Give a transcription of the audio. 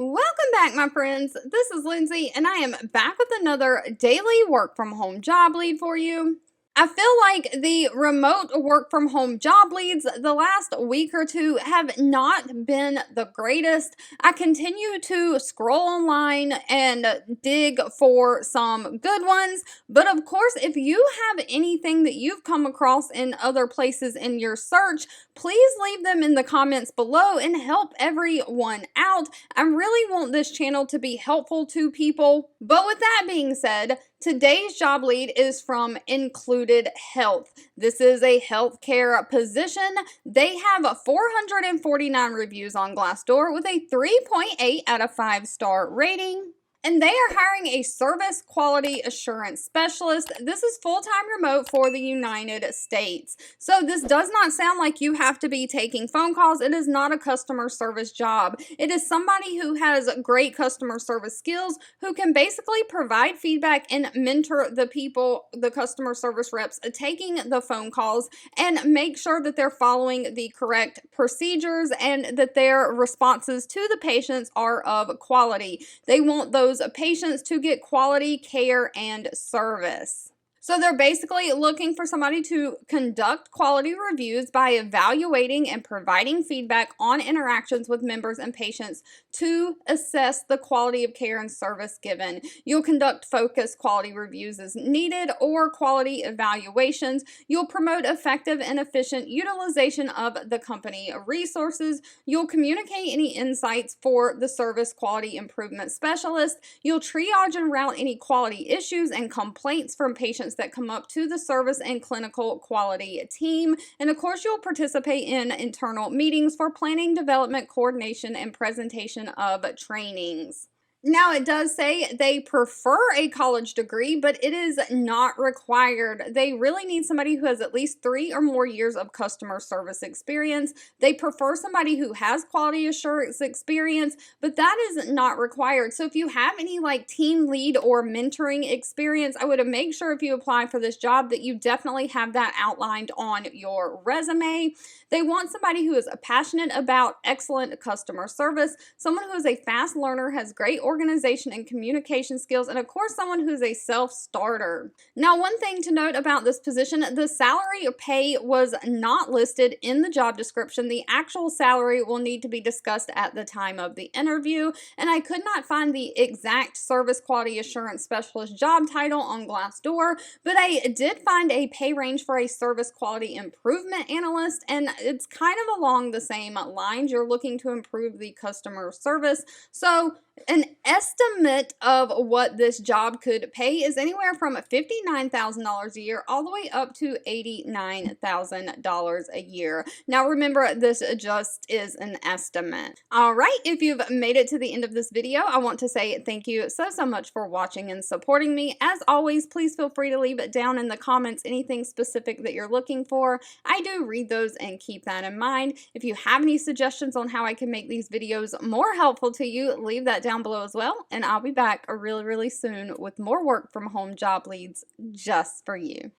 Welcome back, my friends. This is Lindsay, and I am back with another daily work from home job lead for you. I feel like the remote work from home job leads the last week or two have not been the greatest. I continue to scroll online and dig for some good ones, but of course, if you have anything that you've come across in other places in your search, please leave them in the comments below and help everyone out. I really want this channel to be helpful to people. But with that being said, today's job lead is from Included Health. This is a healthcare position. They have 449 reviews on Glassdoor with a 3.8 out of 5-star rating. And they are hiring a service quality assurance specialist. This is full-time remote for the United States. So this does not sound like you have to be taking phone calls. It is not a customer service job. It is somebody who has great customer service skills, who can basically provide feedback and mentor the people, the customer service reps, taking the phone calls and make sure that they're following the correct procedures and that their responses to the patients are of quality. They want those patients to get quality care and service. So they're basically looking for somebody to conduct quality reviews by evaluating and providing feedback on interactions with members and patients to assess the quality of care and service given. You'll conduct focused quality reviews as needed or quality evaluations. You'll promote effective and efficient utilization of the company resources. You'll communicate any insights for the service quality improvement specialist. You'll triage and route any quality issues and complaints from patients that come up to the service and clinical quality team. And of course, you'll participate in internal meetings for planning, development, coordination, and presentation of trainings. Now, it does say they prefer a college degree, but it is not required. They really need somebody who has at least 3 or more years of customer service experience. They prefer somebody who has quality assurance experience, but that is not required. So if you have any like team lead or mentoring experience, I would make sure if you apply for this job that you definitely have that outlined on your resume. They want somebody who is passionate about excellent customer service, someone who is a fast learner, has great organization and communication skills, and of course someone who's a self-starter. Now, one thing to note about this position, the salary or pay was not listed in the job description. The actual salary will need to be discussed at the time of the interview, and I could not find the exact service quality assurance specialist job title on Glassdoor, but I did find a pay range for a service quality improvement analyst, and it's kind of along the same lines. You're looking to improve the customer service. So an estimate of what this job could pay is anywhere from $59,000 a year all the way up to $89,000 a year. Now remember, this just is an estimate. All right, if you've made it to the end of this video, I want to say thank you so much for watching and supporting me. As always, please feel free to leave it down in the comments anything specific that you're looking for. I do read those and keep that in mind. If you have any suggestions on how I can make these videos more helpful to you, leave that down below as well, and I'll be back really soon with more work from home job leads just for you.